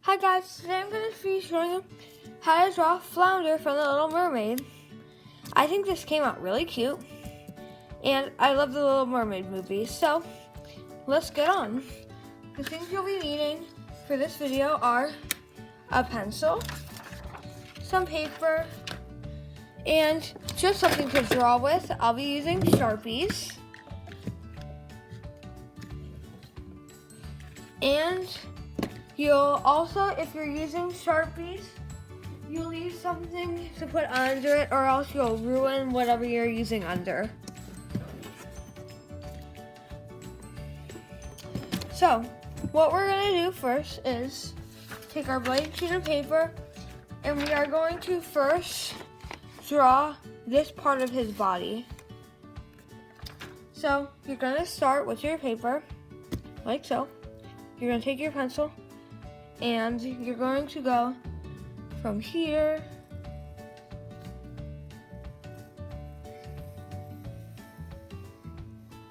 Hi guys, today I'm going to be showing you how to draw Flounder from the Little Mermaid. I think this came out really cute, and I love the Little Mermaid movie, so let's get on. The things you'll be needing for this video are a pencil, some paper, and just something to draw with. I'll be using Sharpies. And you'll also, if you're using Sharpies, you'll need something to put under it or else you'll ruin whatever you're using under. So, what we're going to do first is take our blank sheet of paper and we are going to first draw this part of his body. So, you're going to start with your paper, like so. You're going to take your pencil and you're going to go from here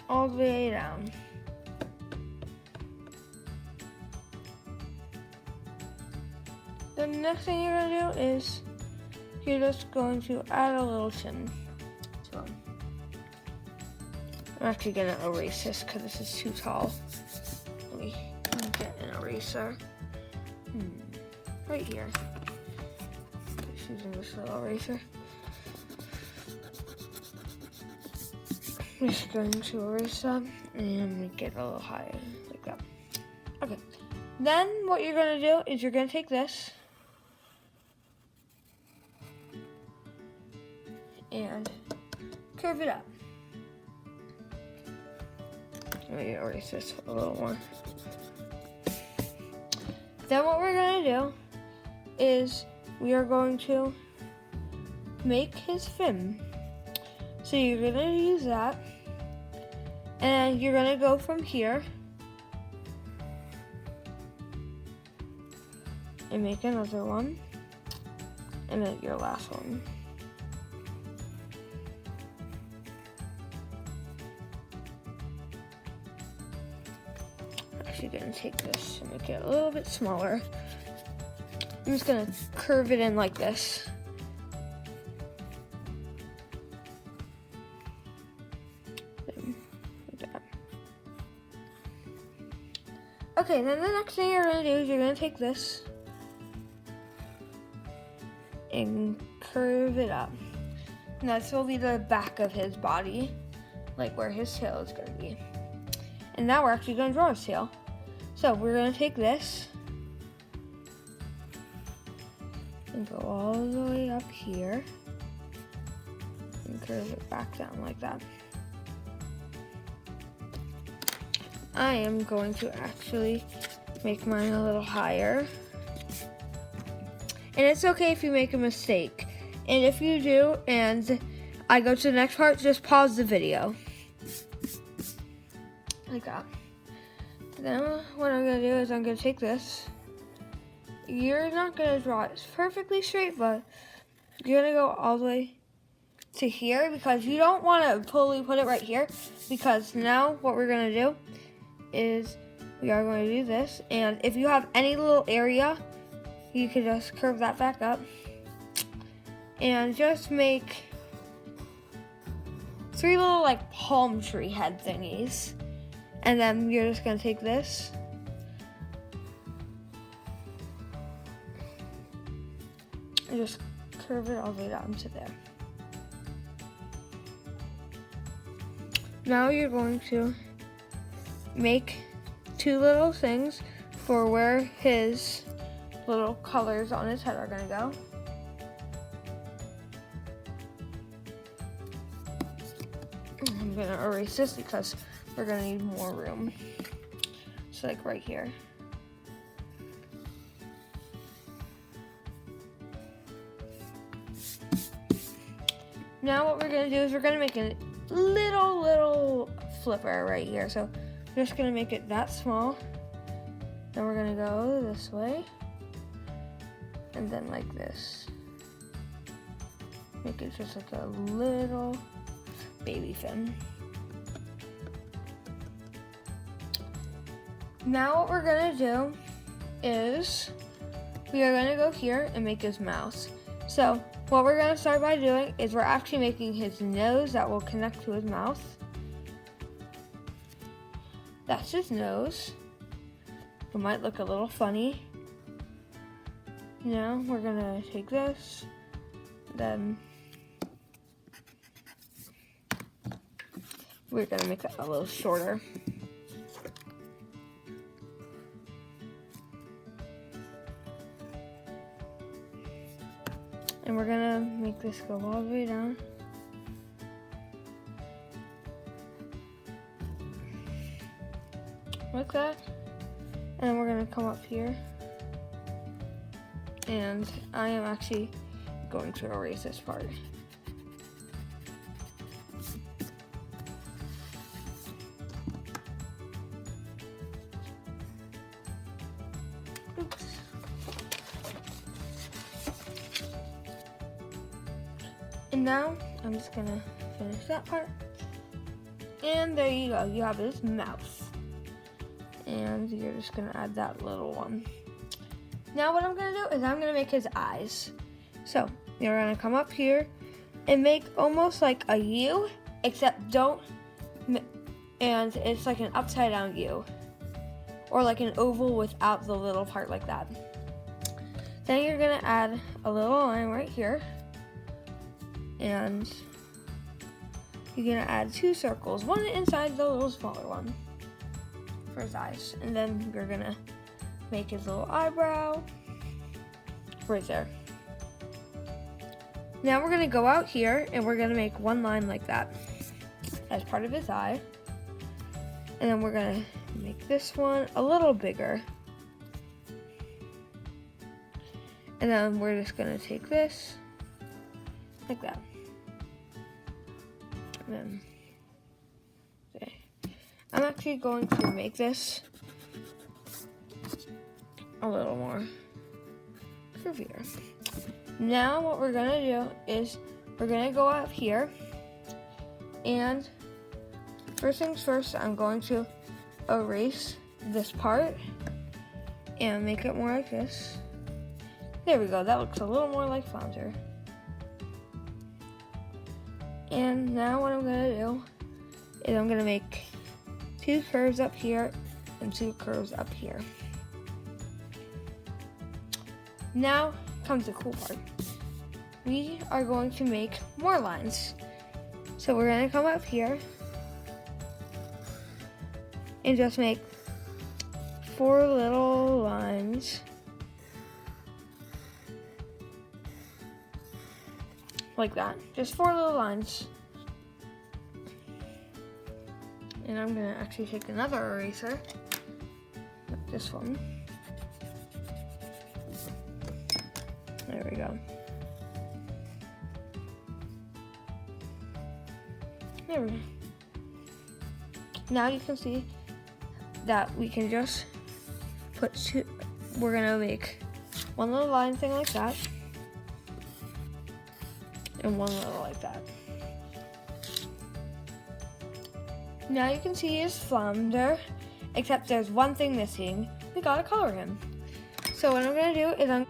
all the way down. The next thing you're going to do is you're just going to add a little chin to him. I'm actually going to erase this because this is too tall. Let me get an eraser. Right here. Just using this little eraser. I'm just going to erase that and make it a little higher, like that. Okay. Then what you're going to do is you're going to take this and curve it up. Let me erase this a little more. Then what we're going to do is we are going to make his fin. So you're going to use that and you're going to go from here and make another one and then your last one. I'm going to take this and make it a little bit smaller. I'm just going to curve it in like this. Like that. Okay, then the next thing you're going to do is you're going to take this and curve it up. And this will be the back of his body, like where his tail is going to be. And now we're actually going to draw his tail. So we're going to take this and go all the way up here and curve it back down like that. I am going to actually make mine a little higher. And it's okay if you make a mistake. And if you do and I go to the next part, just pause the video. Like that. Then what I'm going to do is I'm going to take this. You're not going to draw it perfectly straight, but you're going to go all the way to here because you don't want to fully put it right here, because now what we're going to do is we are going to do this, and if you have any little area, you can just curve that back up and just make 3 little like palm tree head thingies. And then you're just going to take this and just curve it all the way down to there. Now you're going to make 2 little things for where his little colors on his head are going to go. I'm going to erase this because we're going to need more room. So like right here. Now what we're going to do is we're going to make a little flipper right here. So we're just going to make it that small. Then we're going to go this way. And then like this. Make it just like a little baby fin. Now what we're gonna do is we are going to go here and make his mouth. So what we're going to start by doing is we're actually making his nose that will connect to his mouth. That's his nose. It might look a little funny. Now we're going to take this, then we're going to make that a little shorter. And we're gonna make this go all the way down. Like that. And then we're gonna come up here. And I am actually going to erase this part. Oops. And now I'm just gonna finish that part. And there you go, you have his mouth. And you're just gonna add that little one. Now what I'm gonna do is I'm gonna make his eyes. So you're gonna come up here and make almost like a U, except don't, and it's like an upside down U. Or like an oval without the little part like that. Then you're gonna add a little line right here. And you're gonna add 2 circles, one inside the little smaller one for his eyes. And then you're gonna make his little eyebrow right there. Now we're gonna go out here and we're gonna make 1 line like that as part of his eye. And then we're gonna make this one a little bigger. And then we're just gonna take this like that. And then, okay. I'm actually going to make this a little more curvier. Now what we're gonna do is we're gonna go up here, and first things first, I'm going to erase this part and make it more like this. There we go, that looks a little more like Flounder. And now what I'm gonna do is I'm gonna make 2 curves up here and 2 curves up here. Now comes the cool part. We are going to make more lines. So we're gonna come up here and just make 4 little lines. Like that, just 4 little lines. And I'm gonna actually take another eraser, like this one. There we go. There we go. Now you can see that we can just put 2, we're gonna make 1 little line thing like that, and 1 little like that. Now you can see his Flounder, except there's one thing missing. We gotta color him. So what I'm gonna do is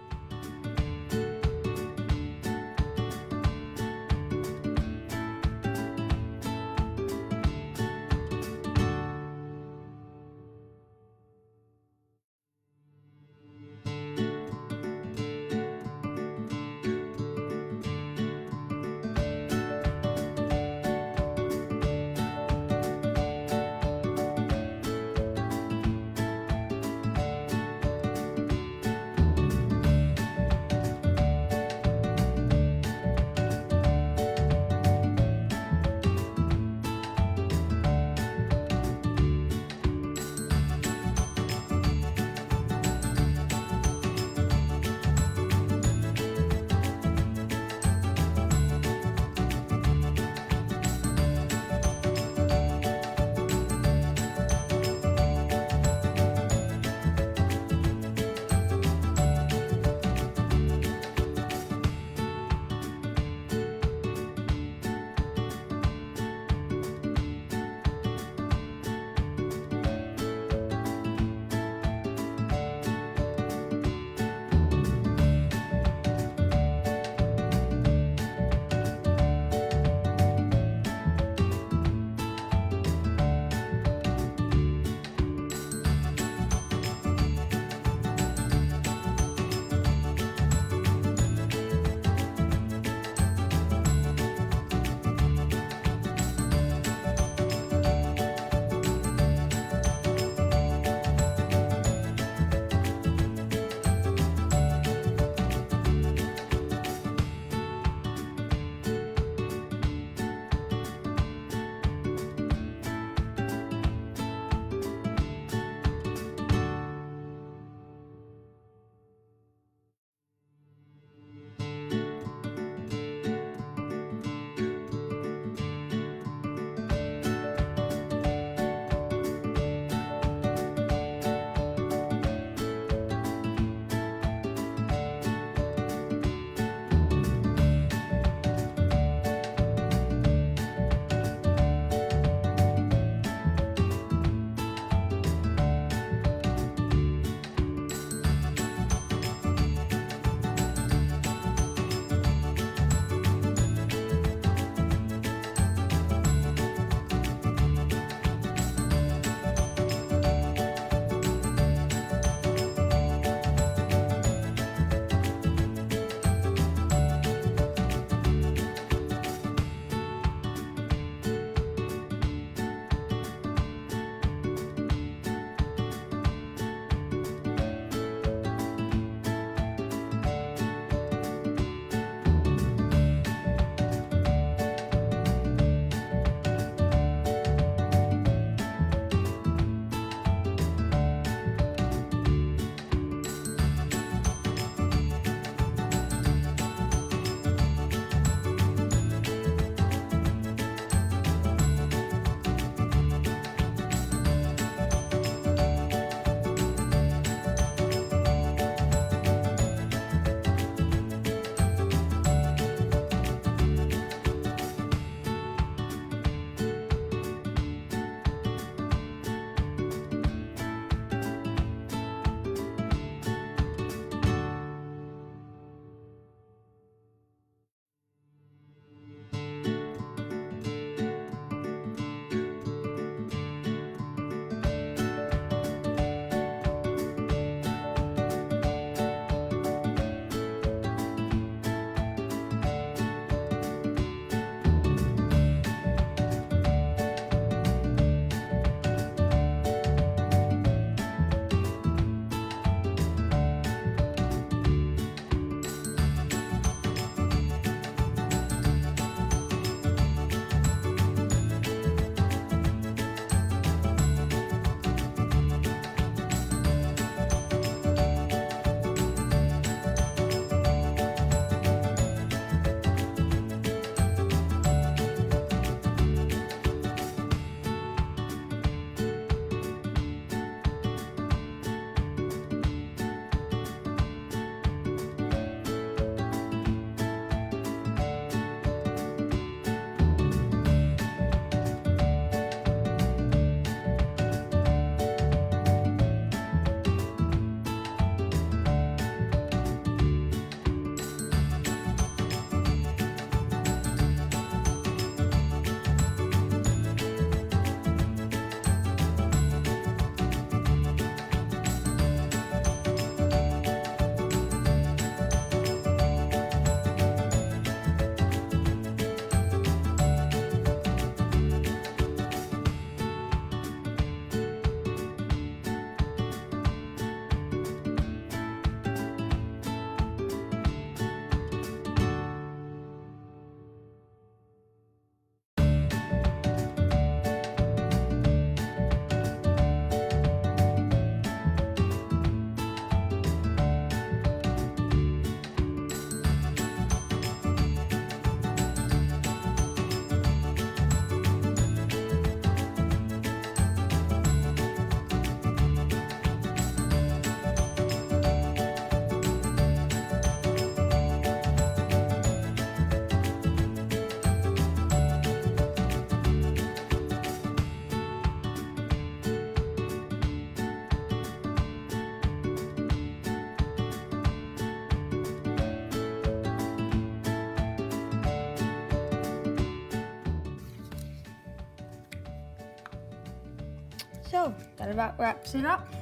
So that about wraps it up.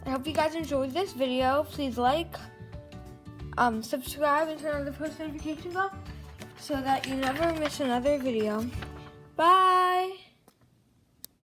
I hope you guys enjoyed this video. Please like, subscribe, and turn on the post notification bell so that you never miss another video. Bye!